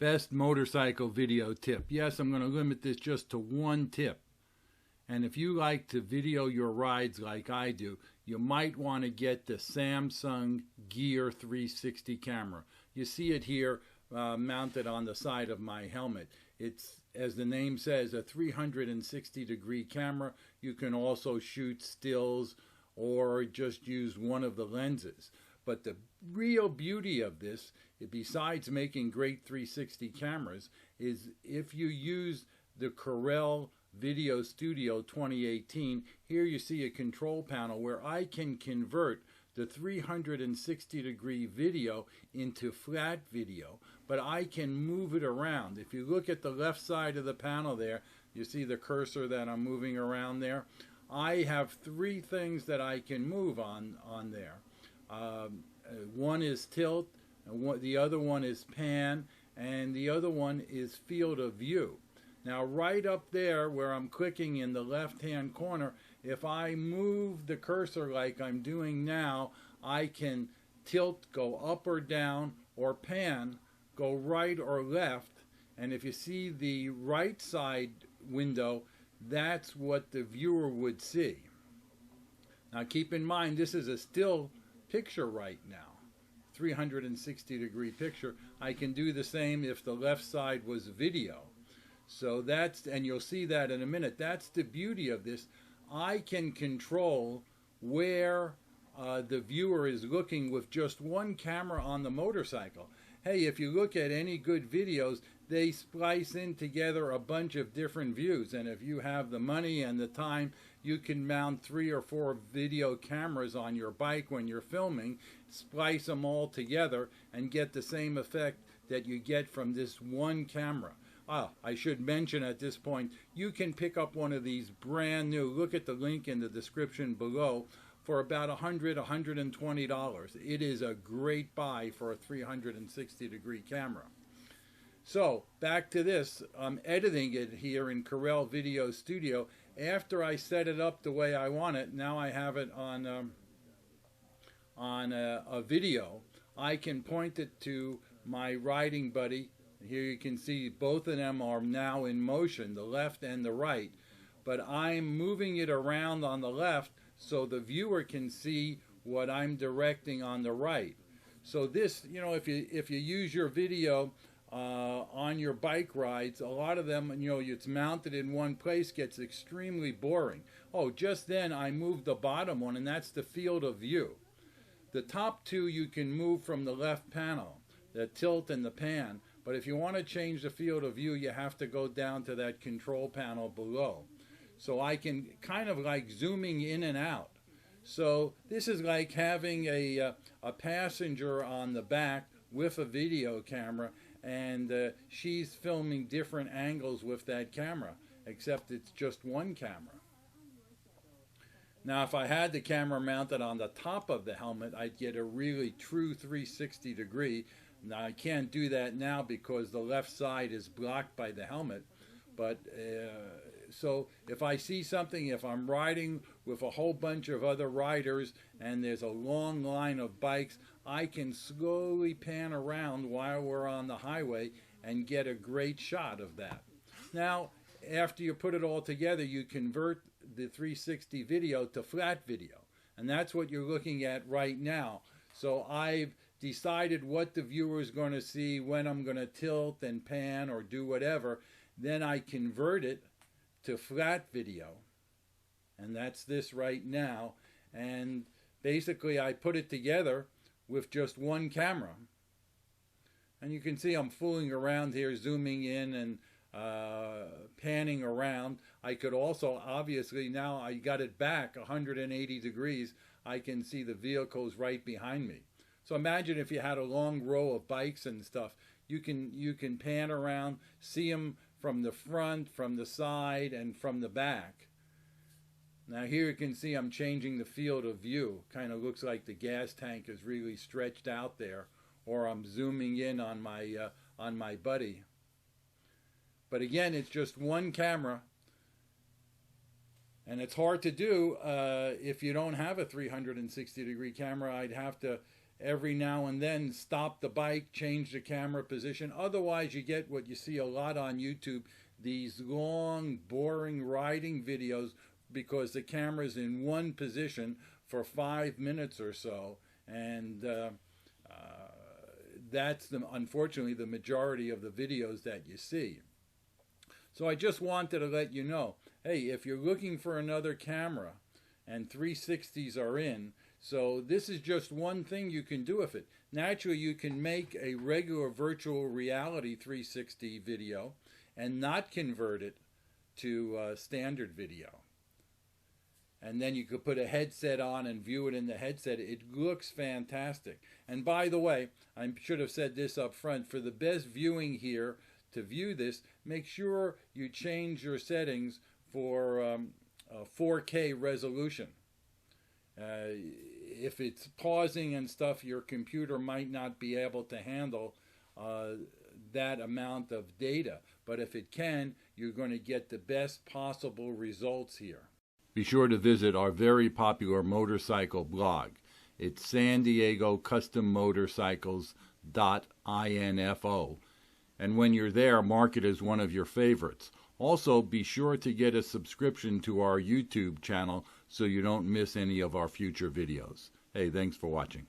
Best motorcycle video tip. Yes, I'm going to limit this just to one tip. And if you like to video your rides like I do, you might want to get the Samsung Gear 360 camera. You see it here mounted on the side of my helmet. It's, as the name says, a 360-degree camera. You can also shoot stills or just use one of the lenses. But the real beauty of this, besides making great 360 cameras, is if you use the Corel Video Studio 2018, here you see a control panel where I can convert the 360-degree video into flat video, but I can move it around. If you look at the left side of the panel there, you see the cursor that I'm moving around there. I have three things that I can move on there. One is tilt, the other one is pan, and the other one is field of view. Now right up there where I'm clicking in the left hand corner, if I move the cursor like I'm doing now, I can tilt, go up or down, or pan, go right or left. And if you see the right side window, that's what the viewer would see. Now keep in mind, this is a still picture right now, 360-degree picture. I can do the same if the left side was video. So that's, and you'll see that in a minute, that's the beauty of this. I can control where the viewer is looking with just one camera on the motorcycle. Hey, if you look at any good videos, they splice in together a bunch of different views, and if you have the money and the time, you can mount 3 or 4 video cameras on your bike when you're filming, splice them all together, and get the same effect that you get from this one camera. I should mention at this point, you can pick up one of these brand new, look at the link in the description below, for about $100, $120. It is a great buy for a 360-degree camera. So, back to this, I'm editing it here in Corel Video Studio. After I set it up the way I want it, now I have it on a video. I can point it to my riding buddy. Here you can see both of them are now in motion, the left and the right. But I'm moving it around on the left so the viewer can see what I'm directing on the right. So this, you know, if you use your video on your bike rides, a lot of them, you know, it's mounted in one place, gets extremely boring. Oh, just then I moved the bottom one, and that's the field of view. The top two you can move from the left panel, the tilt and the pan. But if you want to change the field of view, you have to go down to that control panel below. So I can kind of like zooming in and out. So this is like having a passenger on the back with a video camera, and she's filming different angles with that camera, except it's just one camera. Now if I had the camera mounted on the top of the helmet, I'd get a really true 360 degree. Now I can't do that now because the left side is blocked by the helmet. But so if I see something, if I'm riding with a whole bunch of other riders and there's a long line of bikes, I can slowly pan around while we're on the highway and get a great shot of that. Now, after you put it all together, you convert the 360 video to flat video. And that's what you're looking at right now. So I've decided what the viewer is going to see, when I'm going to tilt and pan or do whatever. Then I convert it to flat video, and that's this right now. And basically I put it together with just one camera, and you can see I'm fooling around here, zooming in and panning around. I could also, obviously, now I got it back 180 degrees, I can see the vehicles right behind me. So imagine if you had a long row of bikes and stuff, you can pan around, see them from the front, from the side, and from the back. Now here you can see I'm changing the field of view. Kind of looks like the gas tank is really stretched out there, or I'm zooming in on my buddy. But again, it's just one camera, and it's hard to do if you don't have a 360-degree camera. I'd have to every now and then stop the bike, change the camera position. Otherwise, you get what you see a lot on YouTube, these long, boring riding videos because the camera's in one position for 5 minutes or so. And that's, unfortunately, the majority of the videos that you see. So I just wanted to let you know, hey, if you're looking for another camera, and 360s are in, so this is just one thing you can do with it. Naturally, you can make a regular virtual reality 360 video and not convert it to standard video. And then you could put a headset on and view it in the headset. It looks fantastic. And by the way, I should have said this up front, for the best viewing here, to view this, make sure you change your settings for 4K resolution. If it's pausing and stuff, your computer might not be able to handle that amount of data. But if it can, you're going to get the best possible results here. Be sure to visit our very popular motorcycle blog. It's San Diego Custom Motorcycles.info. And when you're there, mark it as one of your favorites. Also, be sure to get a subscription to our YouTube channel so you don't miss any of our future videos. Hey, thanks for watching.